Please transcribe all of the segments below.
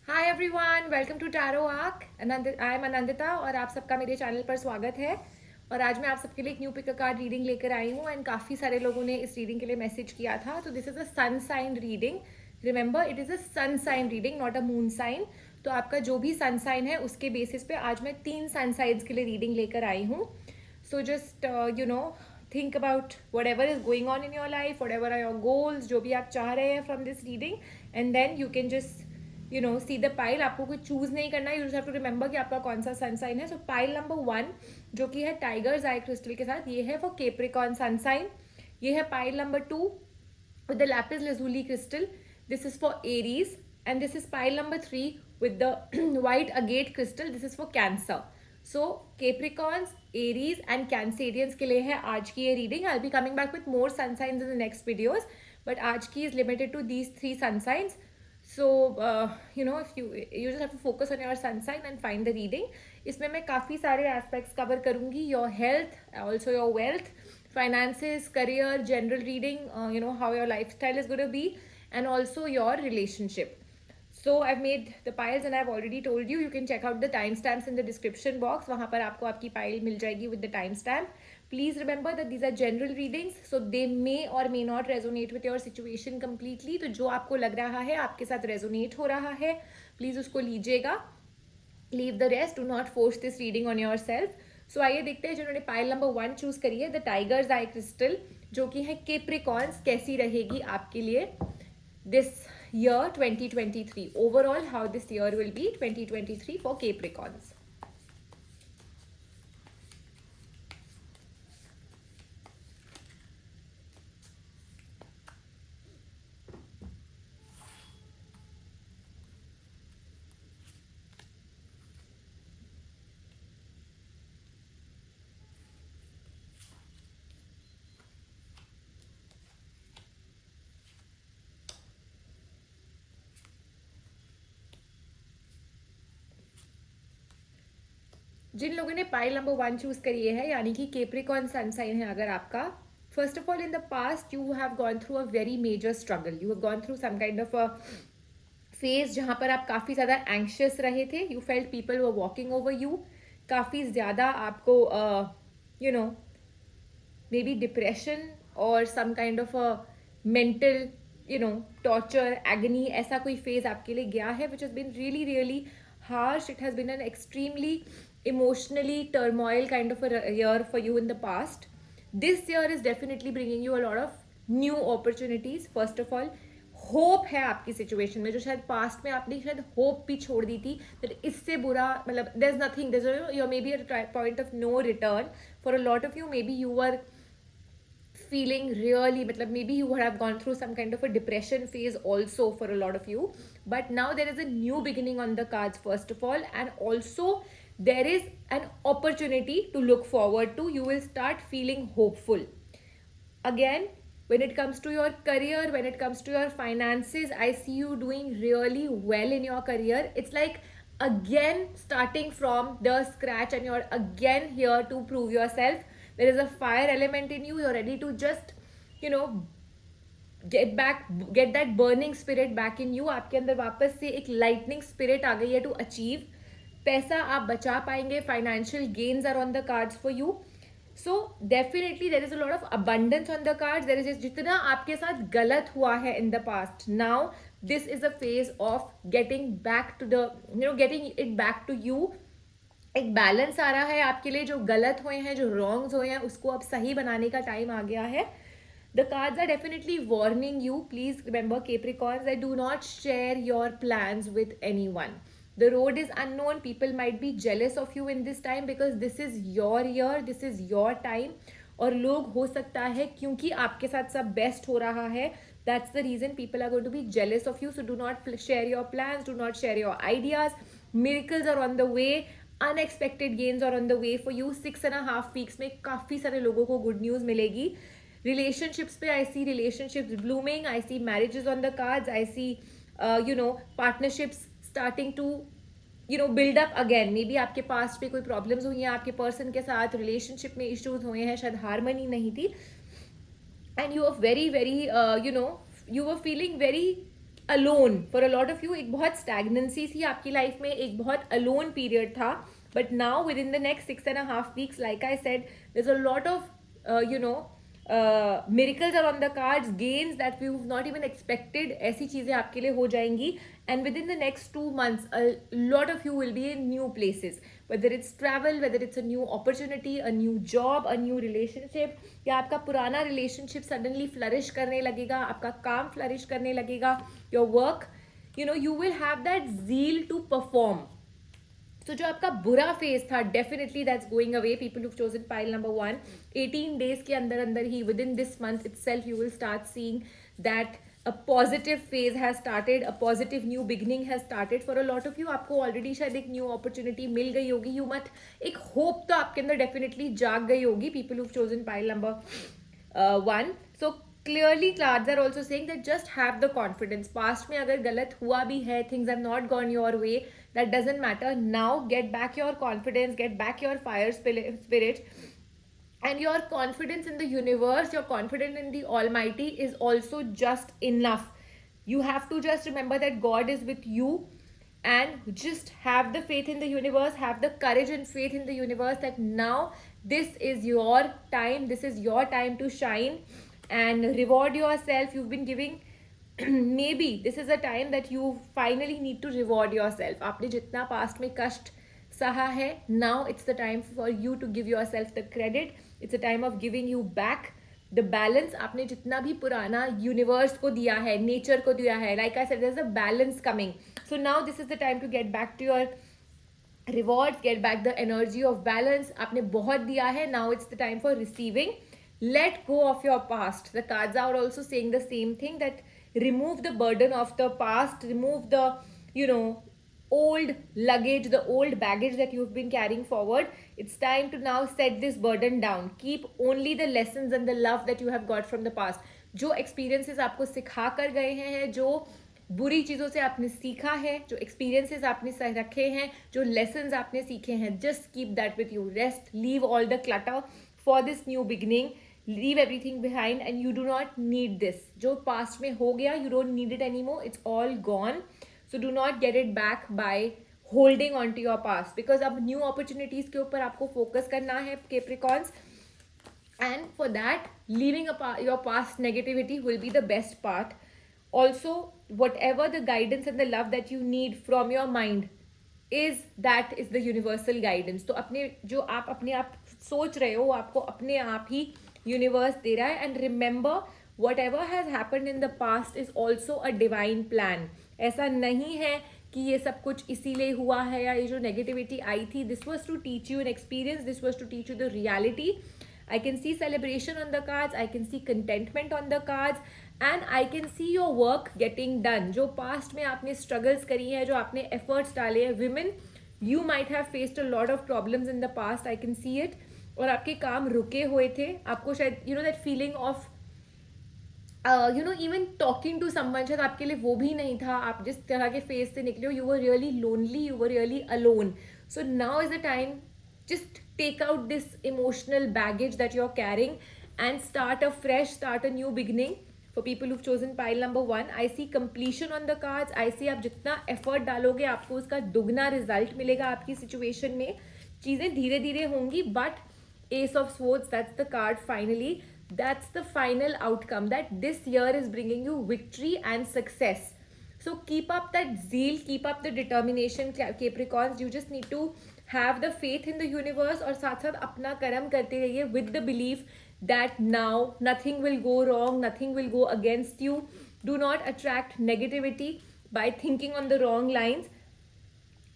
Hi everyone, welcome to tarot arc. I am Anandita और आप सबका मेरे चैनल पर स्वागत है। और आज मैं आप सबके लिए एक न्यू पिक कार्ड रीडिंग लेकर आई हूँ एंड काफ़ी सारे लोगों ने इस रीडिंग के लिए मैसेज किया था। तो this is a sun sign reading. Remember, it is a sun sign reading, not a moon sign. तो आपका जो भी सन साइन है उसके बेसिस पे आज मैं 3 सन साइन्स के लिए रीडिंग लेकर आई हूँ। So just think about whatever is going on in your life, whatever are your goals, जो भी आप चाह रहे हैं from this reading, and then you can just see the pile. आपको कुछ चूज नहीं करना है, you just have to remember कि आपका कौन सा सन साइन है। सो पाइल नंबर 1 जो कि है टाइगर्स आई क्रिस्टल के साथ, ये है फॉर केप्रिकॉन सन साइन। ये है pile number 2 with the lapis lazuli crystal. This is for Aries. And this is pile number 3 with the white agate crystal. This is for Cancer. So Capricorns, Aries and Cancerians के लिए है आज की ये reading. I'll be coming back with more sun signs in the next videos. But आज की is limited to these 3 sun signs. So if you just have to focus on your sun sign and find the reading. इसमें मैं काफ़ी सारे aspects cover करूँगी. Your health, also your wealth, finances, career, general reading, how your lifestyle is going to be, and also your relationship. So I've made the piles and I've already told you can check out the timestamps in the description box. वहाँ पर आपको आपकी pile मिल जाएगी with the timestamp. Please remember that these are general readings, so they may or may not resonate with your situation completely. तो जो आपको लग रहा है आपके साथ resonate हो रहा है, please उसको लीजिएगा. Leave the rest. Do not force this reading on yourself. सो आइए देखते हैं जिन्होंने पाइल नंबर 1 चूज करी है, द टाइगर्स आई क्रिस्टल, जो कि है केप्रिकॉन्स, कैसी रहेगी आपके लिए this year 2023. Overall how this year will be 2023 for Capricorns. जिन लोगों ने पाइल नंबर 1 चूज करी है, यानी कि केप्रिकॉन सन साइन है अगर आपका, first of all in the past you have gone through a very major struggle. You have gone through some kind of a phase जहां पर आप काफी ज्यादा एंक्शियस रहे थे. You felt people were walking over you. काफी ज्यादा आपको you know maybe depression और some kind of a mental torture, agony, ऐसा कोई फेज आपके लिए गया है which has been really really harsh. It has been an extremely emotionally turmoil kind of a year for you in the past. This year is definitely bringing you a lot of new opportunities. First of all, hope है आपकी situation में, जो शायद past में आपने शायद hope भी छोड़ दी थी दैट इससे बुरा, मतलब there is nothing, there is maybe a point of no return for a lot of you. Maybe you are feeling really, matlab maybe you would have gone through some kind of a depression phase also for a lot of you, but now there is a new beginning on the cards first of all, and also there is an opportunity to look forward to. You will start feeling hopeful again when it comes to your career, when it comes to your finances. I see you doing really well in your career. It's like again starting from the scratch and you're again here to prove yourself. There is a fire element in you. You're ready to just you know get that burning spirit back in you. आपके अंदर वापस से एक lightning spirit आ गई है to achieve. पैसा आप बचा पाएंगे. Financial gains are on the cards for you. So definitely there is a lot of abundance on the cards. There is जितना आपके साथ गलत हुआ है in the past, now this is a phase of getting back to the getting it back to you. एक balance आ रहा है आपके लिए. जो गलत हुए हैं, जो रॉन्ग्स हुए हैं, उसको अब सही बनाने का टाइम आ गया है. The cards are definitely warning you. Please remember, Capricorns, that do not share your plans with anyone. The road is unknown. People might be jealous of you in this time because this is your year, this is your time. और लोग हो सकता है क्योंकि आपके साथ सब best हो रहा है, that's the reason people are going to be jealous of you. So do not share your plans, do not share your ideas. Miracles are on the way. Unexpected gains are on the way for you. 6.5 weeks में काफ़ी सारे लोगों को good news मिलेगी. Relationships पे I see relationships blooming, I see marriages on the cards, I see partnerships starting to build up again. Maybe आपके past पे कोई प्रॉब्लम्स हुई हैं आपके पर्सन के साथ, रिलेशनशिप में इश्यूज हुए हैं, शायद हारमनी नहीं थी, and you are very very you were feeling very alone. For a lot of you एक बहुत stagnancy थी आपकी life में, एक बहुत alone period था. But now within the next 6.5 weeks, like I said, there's a lot of miracles are on the cards, gains that we've not even expected. ऐसी चीजें आपके लिए हो जाएंगी. And within the next 2 months, a lot of you will be in new places. Whether it's travel, whether it's a new opportunity, a new job, a new relationship, या आपका पुराना relationship suddenly flourish करने लगेगा, आपका काम flourish करने लगेगा, your work, you will have that zeal to perform. So जो आपका बुरा फेज था, definitely that's going away. People who chosen pile number 1, 18 days के अंदर अंदर ही, within this month itself, you will start seeing that a positive phase has started, a positive new beginning has started for a lot of you. आपको already शायद एक new opportunity मिल गई होगी. You must, एक hope तो आपके अंदर definitely जाग गई होगी. People who've chosen pile number 1. So clearly cards are also saying that just have the confidence. Past में अगर गलत हुआ भी है, things have not gone your way, that doesn't matter. Now get back your confidence, get back your fire spirit. And your confidence in the universe, your confidence in the Almighty is also just enough. You have to just remember that God is with you, and just have the faith in the universe, have the courage and faith in the universe that now this is your time, this is your time to shine and reward yourself. You've been giving maybe this is a time that you finally need to reward yourself. आपने जितना past में कष्ट सहा है, now it's the time for you to give yourself the credit. It's a time of giving you back the balance. आपने जितना भी पुराना यूनिवर्स को दिया है, नेचर को दिया है, like I said, there's a balance coming. So now this is the time to get back to your rewards, get back the energy of balance. आपने बहुत दिया है, now it's the time for receiving. Let go of your past. The cards are also saying the same thing, that remove the burden of the past, remove the old luggage, the old baggage that you've been carrying forward. It's time to now set this burden down. Keep only the lessons and the love that you have got from the past. जो experiences आपको सिखा कर गए हैं, जो बुरी चीज़ों से आपने सीखा है, जो experiences आपने रखे हैं, जो lessons आपने सीखे हैं, just keep that with you. Rest, leave all the clutter for this new beginning. Leave everything behind, and you do not need this. जो past में हो गया, you don't need it anymore. It's all gone. So do not get it back by holding on to your past, because अब new opportunities के ऊपर आपको focus करना है, Capricorns. And for that, leaving your past negativity will be the best part. Also, whatever the guidance and the love that you need from your mind is the universal guidance. तो अपने जो आप अपने आप सोच रहे हो, आपको अपने आप ही universe दे रहा है. And remember, whatever has happened in the past is also a divine plan. ऐसा नहीं है कि ये सब कुछ इसीलिए हुआ है, या ये जो नेगेटिविटी आई थी, this was to teach you an experience, this was to teach you the reality. I can see celebration on the cards, I can see contentment on the cards, and I can see your work getting done. जो past में आपने struggles करी है, जो आपने efforts डाले हैं, women, you might have faced a lot of problems in the past, I can see it. और आपके काम रुके हुए थे, आपको शायद that feeling of even talking to someone, शायद आपके लिए वो भी नहीं था. आप जिस तरह के फेज से निकले हो, you were really lonely, you were really alone. So now is the time, just take out this emotional baggage that you're carrying and start afresh, start a new beginning. For people who've chosen pile number 1, I see completion on the cards. I see आप जितना effort डालोगे, आपको उसका दुगना result मिलेगा आपकी situation में. चीज़ें धीरे धीरे होंगी, but Ace of Swords, that's the card finally. That's the final outcome, that this year is bringing you victory and success. So keep up that zeal, keep up the determination, Capricorns. You just need to have the faith in the universe, और साथ साथ अपना कर्म करते रहिए with the belief that now nothing will go wrong, nothing will go against you. Do not attract negativity by thinking on the wrong lines.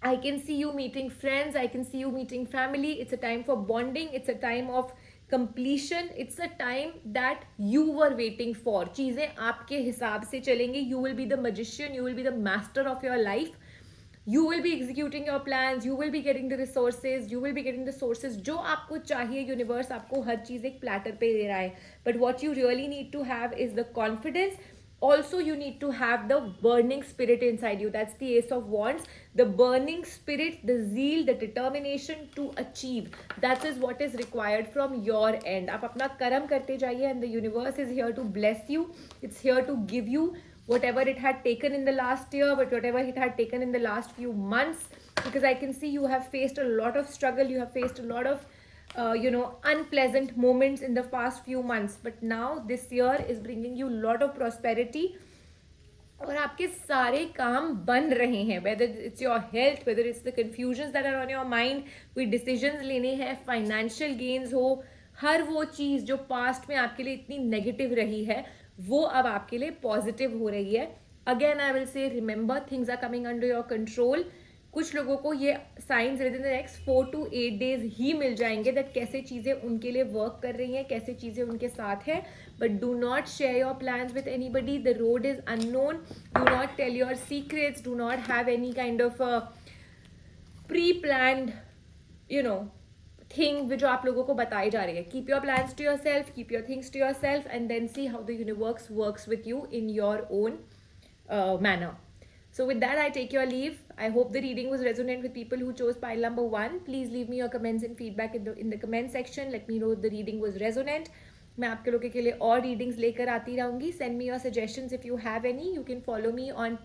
I can see you meeting friends, I can see you meeting family. It's a time for bonding, it's a time of completion, it's a time that you were waiting for. चीज़ें आपके हिसाब से चलेंगी. You will be the magician, you will be the master of your life. You will be executing your plans, you will be getting the resources, you will be getting the sources. जो आपको चाहिए, universe आपको हर चीज़ एक platter पे दे रहा है. But what you really need to have is the confidence. Also, you need to have the burning spirit inside you. That's the Ace of Wands. The burning spirit, the zeal, the determination to achieve. That is what is required from your end. आप अपना कर्म करते जाइए, and the universe is here to bless you. It's here to give you whatever it had taken in the last year, but whatever it had taken in the last few months, because I can see you have faced a lot of struggle, you have faced a lot of unpleasant moments in the past few months, but now this year is bringing you a lot of prosperity, और आपके सारे काम बन रहे हैं, whether it's your health, whether it's the confusion that are on your mind, कोई decisions लेने हैं, फाइनेंशियल गेन्स हो, हर वो चीज़ जो पास्ट में आपके लिए इतनी नेगेटिव रही है वो अब आपके लिए पॉजिटिव हो रही है. Again I will say remember, things are coming under your control. कुछ लोगों को ये signs within the next 4 to 8 days ही मिल जाएंगे दैट कैसे चीज़ें उनके लिए वर्क कर रही हैं, कैसे चीज़ें उनके साथ हैं. But do not share your plans with anybody, the road is unknown, do not tell your secrets, do not have any kind of pre planned thing जो आप लोगों को बताई जा रही है. Keep your plans to yourself, keep your things to yourself, and then see how the universe works with you in your own manner. So with that, I take your leave. I hope the reading was resonant with people who chose pile number 1. Please leave me your comments and feedback in the comment section. Let me know if the reading was resonant. मैं आपके लोगों के लिए और readings लेकर आती रहूँगी. Send me your suggestions if you have any. You can follow me on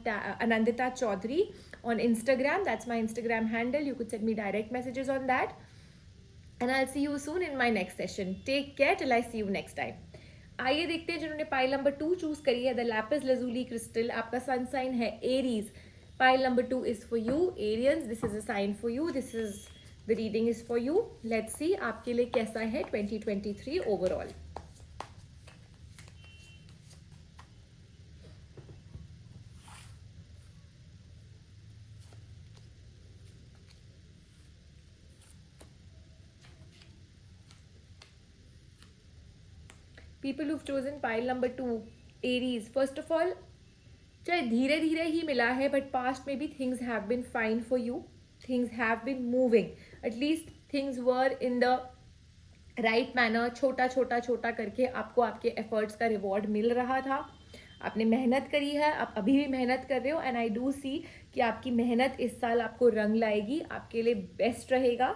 Anandita Chaudhary on Instagram. That's my Instagram handle. You could send me direct messages on that. And I'll see you soon in my next session. Take care till I see you next time. आइए देखते हैं जिन्होंने pile number 2 choose करी है, the Lapis lazuli crystal. आपका sun sign है Aries. Pile number 2 is for you Arians. This is a sign for you. This is the reading is for you. Let's see आपके लिए कैसा है 2023 overall. People who've chosen pile number 2, Aries. First of all, चाहे धीरे धीरे ही मिला है, but past में भी things have been fine for you. Things have been moving. At least things were in the right manner. छोटा छोटा छोटा करके आपको आपके एफर्ट्स का रिवॉर्ड मिल रहा था. आपने मेहनत करी है, आप अभी भी मेहनत कर रहे हो, एंड आई डू सी कि आपकी मेहनत इस साल आपको रंग लाएगी, आपके लिए बेस्ट रहेगा.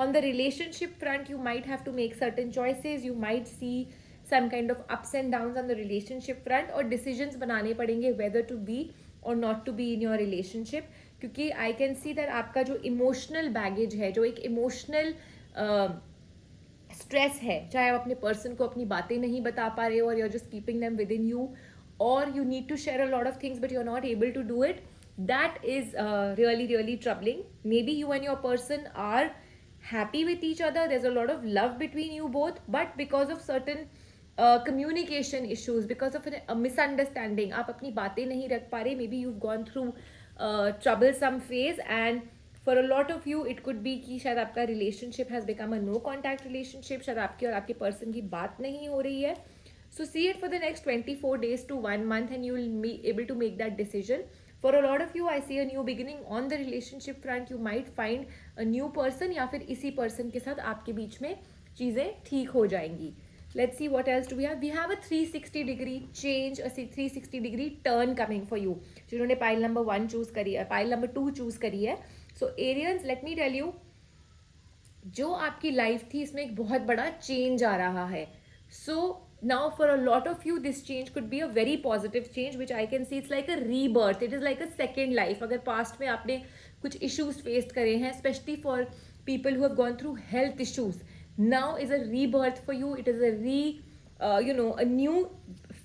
On the relationship front you might have to make certain choices. You might see some kind of ups and downs on the relationship front, और decisions बनाने पड़ेंगे whether to be or not to be in your relationship. क्योंकि I can see that आपका जो emotional baggage है, जो एक emotional stress है, चाहे आप अपने person को अपनी बातें नहीं बता पा रहे हो, और you're just keeping them within you, or you need to share a lot of things but you're not able to do it, that is really really troubling. Maybe you and your person are happy with each other, there's a lot of love between you both, but because of certain communication issues, because of a misunderstanding, आप अपनी बातें नहीं रख पा रहे. Maybe you've gone through troublesome phase, and for a lot of you it could be कि शायद आपका relationship has become a no contact relationship. शायद आपकी और आपके person की बात नहीं हो रही है. So see it for the next 24 days to 1 month and you will be able to make that decision. For a lot of you, I see a new beginning on the relationship front. You might find a new person, या फिर इसी person के साथ आपके बीच में चीज़ें ठीक हो जाएंगी. Let's see what else do we have. We have a 360 degree change, a 360 degree turn coming for you. जिन्होंने pile number 1 choose करी है, pile number 2 choose करी है. So Arians, let me tell you, जो आपकी लाइफ थी इसमें एक बहुत बड़ा चेंज आ रहा है. So now for a lot of you this change could be a very positive change, which I can see it's like a rebirth. It is like a second life. अगर past में आपने कुछ issues faced करे हैं, especially for people who have gone through health issues, now is a rebirth for you. It is a new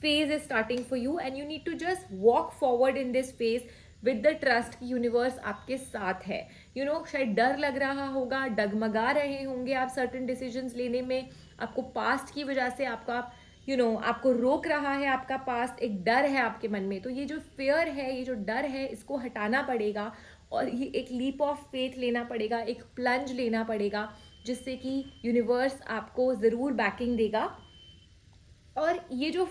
phase is starting for you, and you need to just walk forward in this phase with the trust कि universe आपके साथ है. शायद डर लग रहा होगा, डगमगा रहे होंगे आप certain decisions लेने में. आपको पास्ट की वजह से आपको रोक रहा है आपका पास्ट. एक डर है आपके मन में. तो ये जो फियर है, ये जो डर है, इसको हटाना पड़ेगा, और ये एक लीप ऑफ फेथ लेना पड़ेगा, एक प्लंज लेना पड़ेगा, जिससे कि यूनिवर्स आपको ज़रूर बैकिंग देगा. और ये जो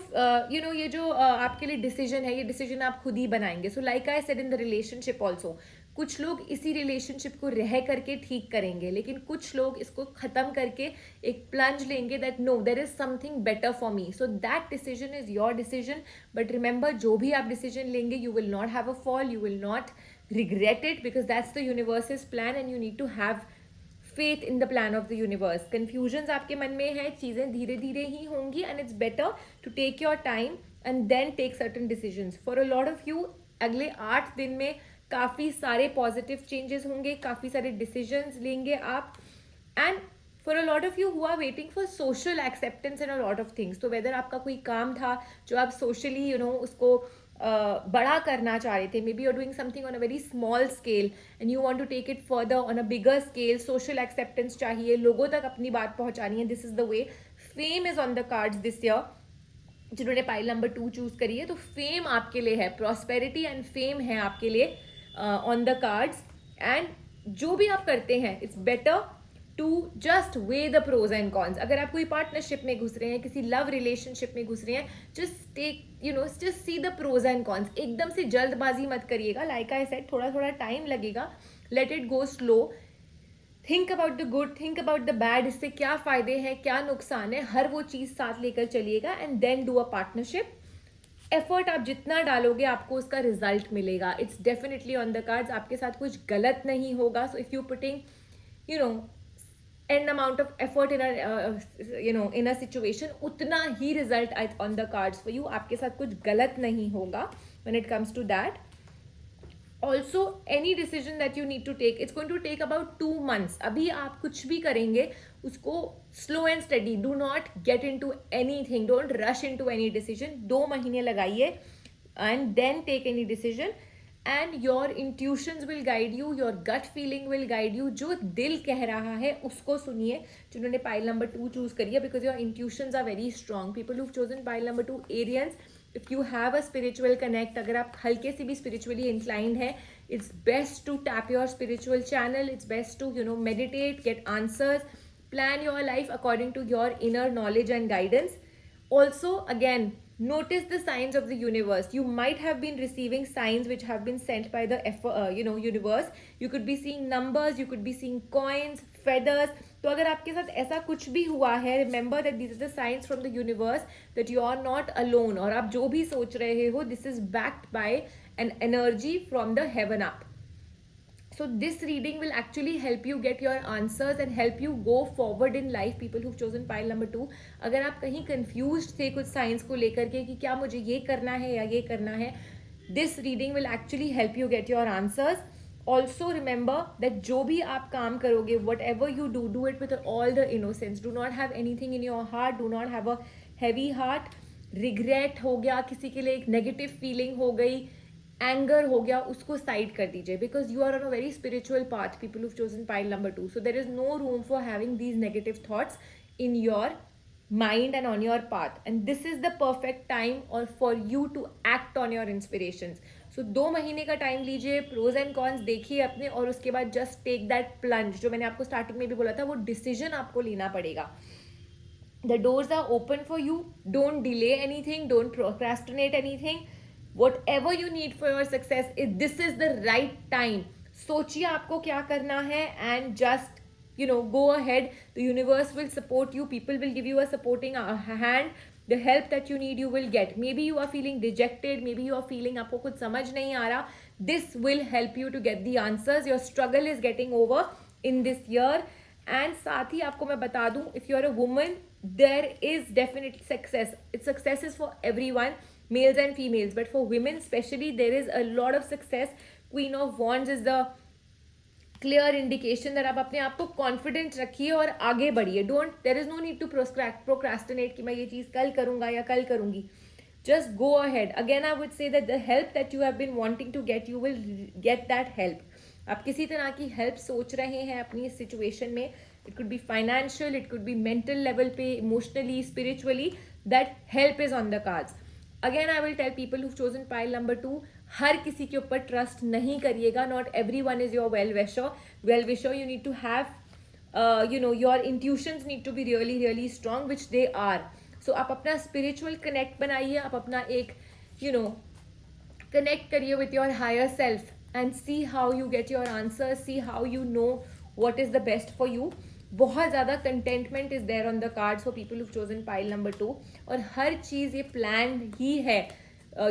ये जो आपके लिए डिसीजन है, ये डिसीजन आप खुद ही बनाएंगे. So like I said in the relationship also, कुछ लोग इसी रिलेशनशिप को रह करके ठीक करेंगे, लेकिन कुछ लोग इसको ख़त्म करके एक प्लंज लेंगे that no there is something better for me. So that decision is your decision. But remember, जो भी आप डिसीजन लेंगे, you will not have a fall, you will not regret it, because that's the universe's plan and you need to have faith in the plan of the universe. Confusions आपके मन में है, चीज़ें धीरे धीरे ही होंगी, and it's better to take your time and then take certain decisions. For a lot of you, अगले 8 दिन में काफ़ी सारे पॉजिटिव चेंजेस होंगे, काफ़ी सारे डिसीजंस लेंगे आप. And for a lot of you who are waiting for social acceptance in a lot of things, तो वेदर आपका कोई काम था जो आप सोशली उसको बड़ा करना चाह रहे थे, maybe you are doing something on a very small scale and you want to take it further on a bigger scale. Social acceptance चाहिए, लोगों तक अपनी बात पहुंचानी है. This is the way. Fame is on the cards this year. जिन्होंने pile number 2 choose करी है, तो फेम आपके लिए है, प्रॉस्पेरिटी एंड फेम है आपके लिए ऑन द कार्ड्स. एंड जो भी आप करते हैं, it's better to just weigh the pros and cons. अगर आप कोई पार्टनरशिप में घुस रहे हैं, किसी लव रिलेशनशिप में घुस रहे हैं, just take just see the pros and cons. एकदम से जल्दबाजी मत करिएगा. लाइक आई सेड, थोड़ा थोड़ा टाइम लगेगा. Let it go slow. Think about the good, think about the bad. इससे क्या फायदे हैं, क्या नुकसान है, हर वो चीज़ साथ लेकर चलिएगा. And then do a partnership. Effort आप जितना डालोगे, आपको उसका रिजल्ट मिलेगा. It's definitely on the cards. आपके साथ कुछ गलत नहीं होगा. So if you putting an amount of effort in a situation, उतना ही result on the cards for you. आपके साथ कुछ गलत नहीं होगा when it comes to that. Also, any decision that you need to take, it's going to take about 2 months. अभी आप कुछ भी करेंगे, उसको slow and steady. Do not get into anything. Don't rush into any decision. 2 महीने लगाइए and then take any decision. And your intuitions will guide you, your gut feeling will guide you. जो दिल कह रहा है उसको सुनिए. जिन्होंने pile number 2 choose करी है, because your intuitions are very strong. People who've chosen pile number 2, Arians, if you have a spiritual connect, अगर आप हल्के से भी spiritually inclined है, it's best to tap your spiritual channel. It's best to meditate, get answers, plan your life according to your inner knowledge and guidance. Also, again, notice the signs of the universe. You might have been receiving signs which have been sent by the universe. You could be seeing numbers, you could be seeing coins, feathers. तो अगर आपके साथ ऐसा कुछ भी हुआ है, remember that these are the signs from the universe that you are not alone. और आप जो भी सोच रहे हो, this is backed by an energy from the heaven up. So this reading will actually help you get your answers and help you go forward in life. People who've chosen pile number 2, अगर आप कहीं confused थे कुछ science को लेकर के कि क्या मुझे ये करना है या ये करना है, this reading will actually help you get your answers. Also remember that जो भी आप काम करोगे, whatever you do, do it with all the innocence. Do not have anything in your heart. Do not have a heavy heart. Regret हो गया, किसी के लिए एक negative feeling हो गई, एंगर हो गया, उसको साइड कर दीजिए. Because you are on a very spiritual path, people who've chosen pile number 2. So there is no room for having these negative thoughts in your mind and on your path. And this is the perfect time or for you to act on your inspirations. So 2 महीने का time लीजिए, pros and cons देखिए अपने, और उसके बाद just take that plunge. जो मैंने आपको स्टार्टिंग में भी बोला था, वो डिसीजन आपको लेना पड़ेगा. The doors are open for you. Don't delay anything. Don't procrastinate anything. Whatever you need for your success, this is the right time. सोचिए आपको क्या करना है and just go ahead. The universe will support you. People will give you a supporting hand. The help that you need, you will get. Maybe you are feeling dejected. Maybe you are feeling आपको कुछ समझ नहीं आ रहा. This will help you to get the answers. Your struggle is getting over in this year. And साथ ही आपको मैं बता दूं, if you are a woman, there is definite success. Success is for everyone, males and females, but for women especially, there is a lot of success. Queen of Wands is the clear indication that आप अपने आप को confident रखिए और आगे बढ़िए. There is no need to procrastinate कि मैं ये चीज़ कल करूँगा या कल करूँगी. Just go ahead. Again I would say that the help that you have been wanting to get, you will get that help. आप किसी तरह की हेल्प सोच रहे हैं अपनी इस सिचुएशन में, it could be financial, it could be mental level पे, emotionally, spiritually, that help is on the cards. Again I will tell people who chosen pile number 2, हर किसी के ऊपर ट्रस्ट नहीं करिएगा. Not everyone is your well wisher. You need to have your intuitions need to be really really strong, which they are. So आप अपना spiritual connect बनाइए, आप अपना एक कनेक्ट करिए with your higher self and see how you get your answer, see how you know what is the best for you. बहुत ज़्यादा contentment is there on the cards for people who chosen pile number 2. और हर चीज़ ये plan ही है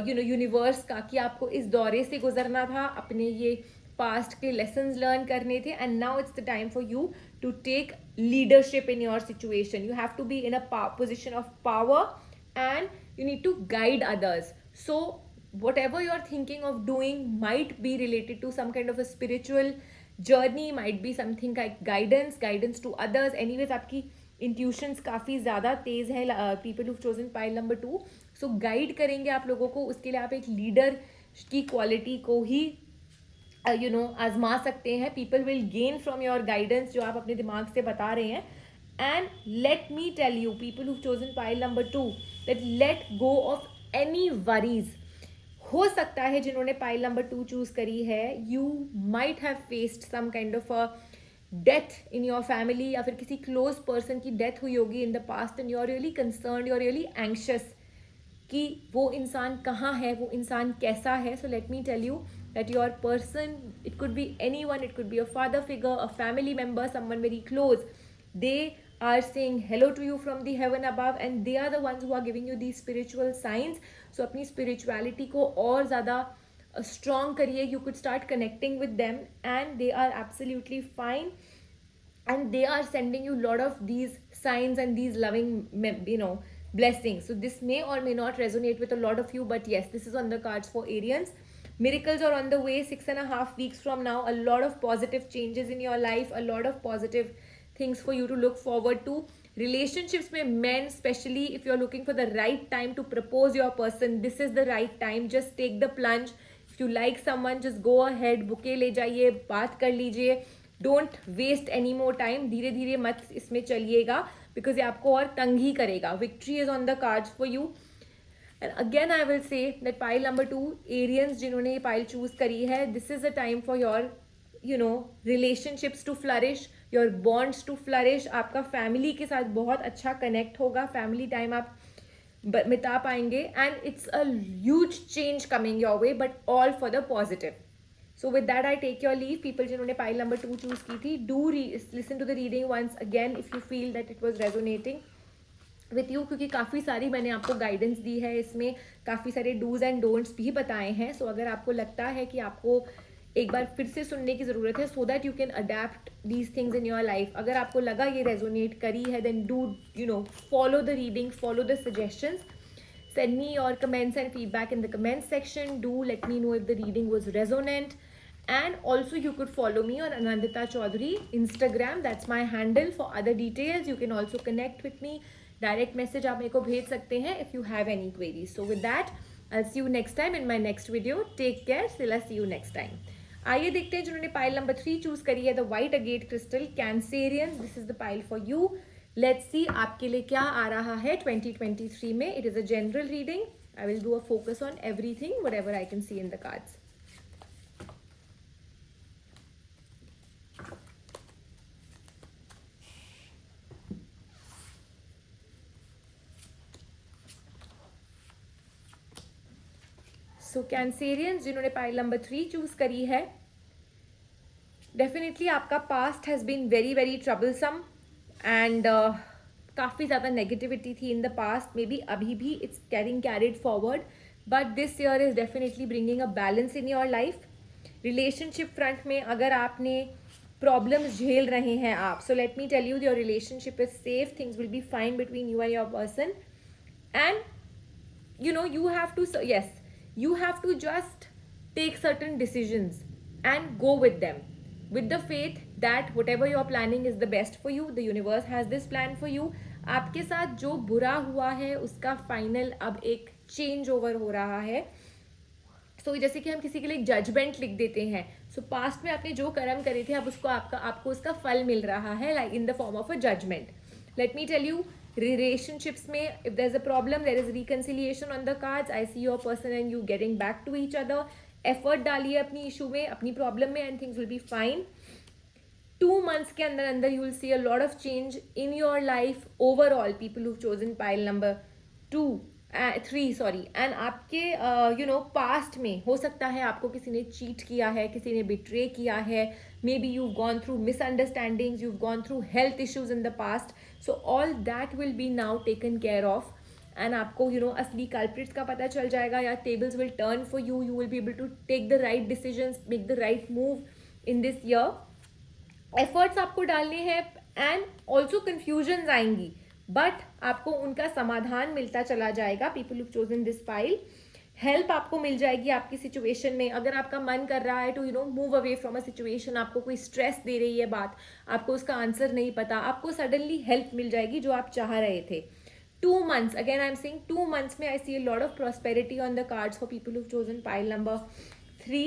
universe का कि आपको इस दौरे से गुजरना था, अपने ये पास्ट के लेसन्स लर्न करने थे. And now it's the time for you to take leadership in your situation. You have to be in a position of power and you need to guide others. So whatever you're thinking of doing might be related to some kind of a spiritual journey, might be something like guidance to others. Anyways, आपकी intuitions काफ़ी ज़्यादा तेज़ है, people who've chosen pile number 2. So guide करेंगे आप लोगों को, उसके लिए आप एक leader की quality को ही आजमा सकते हैं. People will gain from your guidance जो आप अपने दिमाग से बता रहे हैं. And let me tell you, people who chosen pile number 2, that let go of any worries. हो सकता है जिन्होंने पाइल नंबर 2 चूज करी है, you might have faced some kind of a death in your family, या फिर किसी close person की डेथ हुई होगी in the past, and you are really concern, you are really anxious कि वो इंसान कहाँ है, वो इंसान कैसा है. So let me tell you that your person, it could be anyone, it could be a father figure, a family member, someone very close, they are saying hello to you from the heaven above, and they are the ones who are giving you these spiritual signs. So अपनी spirituality को और ज़्यादा strong करिए. You could start connecting with them, and they are absolutely fine, and they are sending you a lot of these signs and these loving blessings. So this may or may not resonate with a lot of you, but yes, this is on the cards for Arians. Miracles are on the way. 6.5 weeks from now, a lot of positive changes in your life, a lot of positive things for you to look forward to. Relationships में men, especially if you're looking for the right time to propose your person, this is the right time. Just take the plunge. If you like someone, just go ahead, bouquet ले जाइए, बात कर लीजिए. Don't waste any more time. धीरे धीरे मत इसमें चलिएगा, because ये आपको और तंग ही करेगा. Victory is on the cards for you. And again I will say that pile number 2, Arians जिन्होंने ये pile choose करी है, this is the time for your relationships to flourish, your bonds to flourish. आपका family के साथ बहुत अच्छा connect होगा, family time आप बिता पाएंगे, and it's a huge change coming your way, but all for the positive. So with that I take your leave. People जिन्होंने pile number 2 choose की थी, do listen to the reading once again if you feel that it was resonating with you, क्योंकि काफ़ी सारी मैंने आपको guidance दी है, इसमें काफ़ी सारे डूज एंड डोंट्स भी बताए हैं. सो अगर आपको लगता है कि आपको एक बार फिर से सुनने की ज़रूरत है, so that you can adapt these things in your life. अगर आपको लगा ये रेजोनेट करी है, then do follow the reading, follow the suggestions. Send me your comments and feedback in the comments section. Do let me know if the reading was resonant. And also you could follow me on Anandita Chaudhary Instagram. That's my handle. For other details, you can also connect with me. Direct message आप मेरे को भेज सकते हैं if you have any queries. So with that, I'll see you next time in my next video. Take care. Still I'll see you next time. आइए देखते हैं जिन्होंने पाइल नंबर 3 चूज करी है, the white agate crystal, Cancerians. This is the pile for you. Let's see आपके लिए क्या आ रहा है 2023 में. It is a general reading. I will do a focus on everything whatever I can see in the cards. So Cancerians जिन्होंने pile number 3 choose करी है, डेफिनेटली आपका past has been very very troublesome, and काफ़ी ज़्यादा negativity थी in the past. May be अभी भी it's carried forward, but this year is definitely bringing a balance in your life. Relationship front में अगर आपने प्रॉब्लम्स झेल रहे हैं आप, so let me tell you, your relationship is safe. Things will be fine between you and your person, and you have to, yes, you have to just take certain decisions and go with them with the faith that whatever you are planning is the best for you. The universe has this plan for you. आपके साथ जो बुरा हुआ है उसका final अब एक change over हो रहा है. सो जैसे कि हम किसी के लिए जजमेंट लिख देते हैं, सो पास्ट में आपने जो कर्म करे थे अब उसको आपको उसका फल मिल रहा है, like in the form of a judgement. Let me tell you, relationships में if there's a problem, there is reconciliation on the cards. I see your person and you getting back to each other. effort डालिए अपनी issue में, अपनी problem में, and things will be fine. 2 months के अंदर अंदर you will see a lot of change in your life overall. People who've chosen pile number 3 sorry, and आपके past में हो सकता है आपको किसी ने cheat किया है, किसी ने betray किया है. Maybe you've gone through misunderstandings, you've gone through health issues in the past. So all that will be now taken care of, and आपको असली culprits का पता चल जाएगा, या tables will turn for you. You will be able to take the right decisions, make the right move in this year. Efforts आपको डालने हैं, and also confusions आएंगी, बट आपको उनका समाधान मिलता चला जाएगा. People who chosen this pile, help आपको मिल जाएगी आपकी सिचुएशन में. अगर आपका मन कर रहा है to move away from a situation, आपको कोई स्ट्रेस दे रही है बात, आपको उसका आंसर नहीं पता, आपको सडनली हेल्प मिल जाएगी जो आप चाह रहे थे. 2 months, again I'm saying 2 months में I see a lot of prosperity on the cards for people who've chosen pile number 3.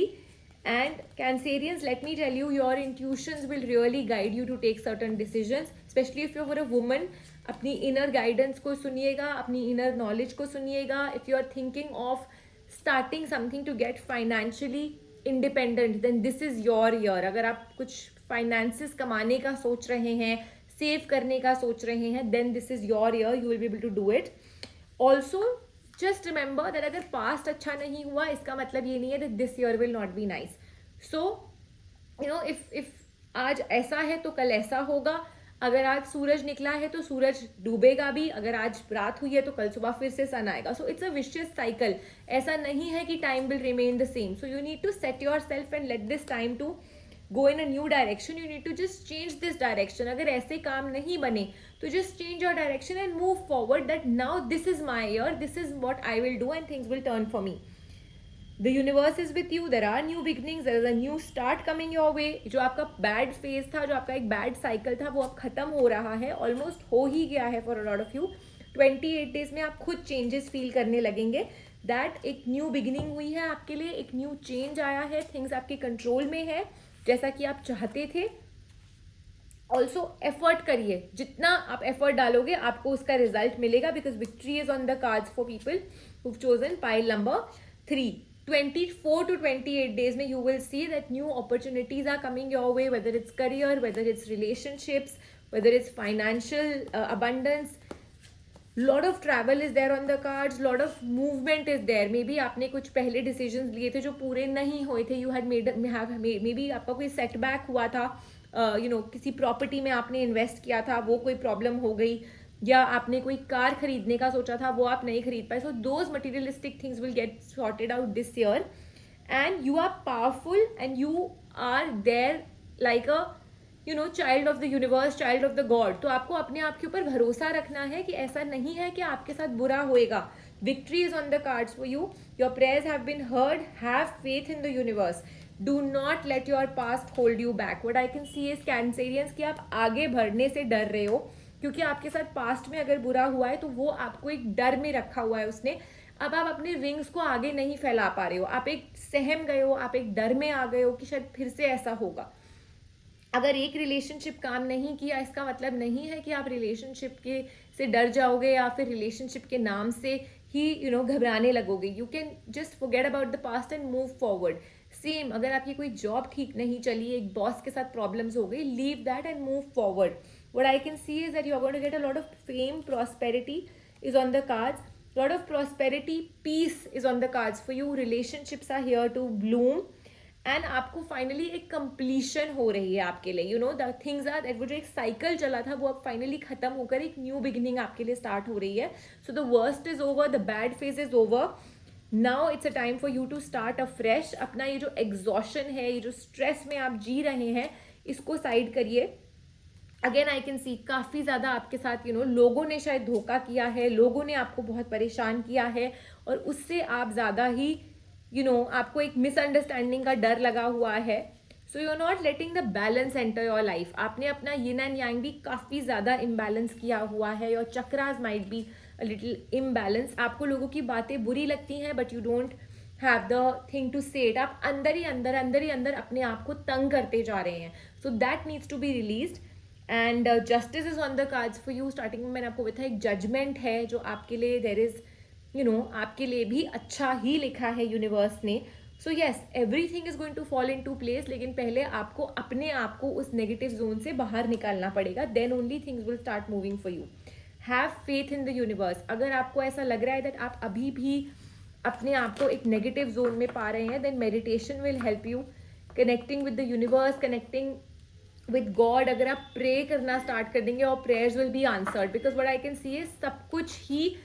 And Cancerians, let me tell you, your intuitions will really guide you to take certain decisions, especially if you're a woman. अपनी inner guidance को सुनिएगा, अपनी inner knowledge को सुनिएगा. If you are thinking of starting something to get financially independent, then this is your year. अगर आप कुछ finances कमाने का सोच रहे हैं, सेव करने का सोच रहे हैं, then this is your year, you will be able to do it. Also just remember that अगर पास्ट अच्छा नहीं हुआ इसका मतलब ये नहीं है that this year will not be nice. So if आज ऐसा है तो कल ऐसा होगा. अगर आज सूरज निकला है तो सूरज डूबेगा भी. अगर आज रात हुई है तो कल सुबह फिर से सन आएगा. So it's a vicious cycle. ऐसा नहीं है कि time will remain the same. So you need to set yourself and let this time to go in a new direction. You need to just change this direction. अगर ऐसे काम नहीं बने तो just change your direction and move forward, that now this is my year, this is what I will do and things will turn for me. The universe is with you. There are new beginnings. There is a new start coming your way. जो आपका bad phase था, जो आपका एक bad cycle था, वो अब खत्म हो रहा है, almost हो ही गया है for a lot of you. 28 days में आप खुद changes feel करने लगेंगे. That एक new beginning हुई है आपके लिए, एक new change आया है, things आपके control में है जैसा कि आप चाहते थे. ऑल्सो एफर्ट करिए, जितना आप एफर्ट डालोगे आपको उसका रिजल्ट मिलेगा, because victory is on the cards for people who chosen pile number 3. 24 to 28 days में you will see that new opportunities are coming your way, whether it's career, whether it's relationships, whether it's financial abundance. Lot of travel is there on the cards, lot of movement is there. Maybe आपने कुछ पहले decisions लिए थे जो पूरे नहीं हुए थे. You had maybe आपका कोई setback हुआ था, किसी property में आपने invest किया था, वो कोई problem हो गई, या आपने कोई कार खरीदने का सोचा था, वो आप नहीं खरीद पाए. So those materialistic things will get sorted out this year, and you are powerful and you are there like a child of the universe, child of the God. तो आपको अपने आप के ऊपर भरोसा रखना है कि ऐसा नहीं है कि आपके साथ बुरा होएगा. Victory is on the cards for you. Your prayers have been heard. Have faith in the universe. Do not let your past hold you back. What I can see is Cancerians कि आप आगे बढ़ने से डर रहे हो, क्योंकि आपके साथ पास्ट में अगर बुरा हुआ है तो वो आपको एक डर में रखा हुआ है उसने. अब आप अपने विंग्स को आगे नहीं फैला पा रहे हो. आप एक सहम गए हो, आप एक डर में आ गए हो कि शायद फिर से ऐसा होगा. अगर एक रिलेशनशिप काम नहीं किया इसका मतलब नहीं है कि आप रिलेशनशिप के से डर जाओगे या फिर रिलेशनशिप के नाम से ही घबराने लगोगे. You can just forget about the past and move forward. Same अगर आपकी कोई जॉब ठीक नहीं चली, एक बॉस के साथ प्रॉब्लम्स हो गई, leave that and move forward. What I can see is that you are going to get a lot of fame. Prosperity is on the cards. Lot of prosperity. Peace is on the cards for you. Relationships are here to bloom and आपको finally एक completion हो रही है आपके लिए. The things are that, वो जो एक साइकिल चला था वो अब फाइनली खत्म होकर एक न्यू बिगिनिंग आपके लिए स्टार्ट हो रही है. So the worst is over, the bad phase is over. Now it's a time for you to start a fresh. अपना ये जो एग्जॉशन है, ये जो स्ट्रेस में आप जी रहे हैं, इसको साइड करिए. अगेन आई कैन सी काफ़ी ज़्यादा आपके साथ लोगों ने शायद धोखा किया है, लोगों ने आपको बहुत परेशान किया है, और उससे आप ज़्यादा ही आपको एक मिसअंडरस्टैंडिंग का डर लगा हुआ है. So you are not letting the balance enter your life. आपने अपना यिन एंड यांग भी काफ़ी ज़्यादा इम्बैलेंस किया हुआ है. Your chakras might be a little imbalance. आपको लोगों की बातें बुरी लगती हैं but you don't have the thing to say it. आप अंदर ही अंदर अपने आप को तंग करते जा रहे हैं. So that needs to be released. And justice is on the cards for you. Starting में मैंने आपको बताया एक जजमेंट है जो आपके लिए देयर इज आपके लिए भी अच्छा ही लिखा है यूनिवर्स ने. So yes, everything is going to fall into place. लेकिन पहले आपको अपने आप को उस नेगेटिव जोन से बाहर निकालना पड़ेगा. Then only things will start moving for you. Have faith in the universe. अगर आपको ऐसा लग रहा है दैट आप अभी भी अपने आप को एक नेगेटिव जोन में पा रहे हैं, then meditation will help you. Connecting with the universe, connecting with God. अगर आप प्रे करना स्टार्ट कर देंगे और prayers will be answered, because what I can see is सब कुछ ही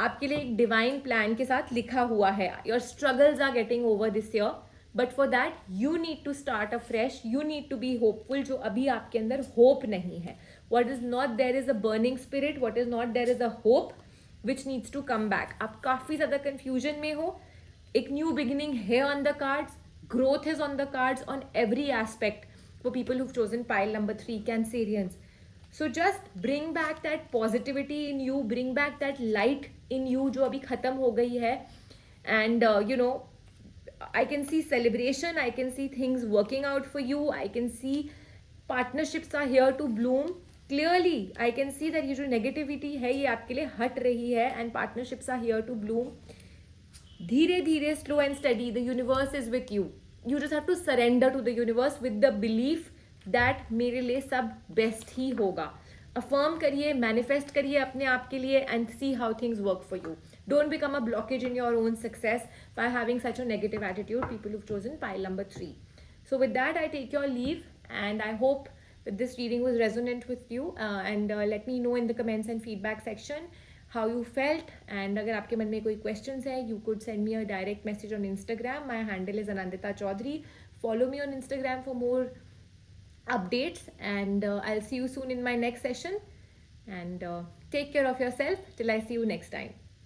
आपके लिए एक डिवाइन प्लान के साथ लिखा हुआ है. Your struggles are getting over this year. But for that you need to start a fresh, you need to be hopeful, जो अभी आपके अंदर होप नहीं है. What is not there is a burning spirit, what is not there is a hope which needs to come back. आप काफ़ी ज़्यादा confusion में हो. एक न्यू बिगिनिंग है on the cards, growth is on the cards on every aspect for people who've chosen pile number 3, Cancerians. So just bring back that positivity in you, bring back that light in you जो अभी खत्म हो गई है. And you know, I can see celebration, I can see things working out for you, I can see partnerships are here to bloom. Clearly I can see that ये जो negativity है ये आपके लिए हट रही है and partnerships are here to bloom. धीरे धीरे, slow and steady, the universe is with you. You just have to surrender to the universe with the belief that मेरे लिए सब बेस्ट ही होगा. अफर्म करिए, मैनिफेस्ट करिए अपने आप के लिए and see how things work for you. Don't become a blockage in your own success by having such a negative attitude, people who've chosen pile number 3. So with that, I take your leave and I hope that this reading was resonant with you, and let me know in the comments and feedback section how you felt. And अगर आपके मन में कोई questions है, you could send me a direct message on Instagram. My handle is Anandita Chaudhary. Follow me on Instagram for more updates, and I'll see you soon in my next session. And take care of yourself till I see you next time.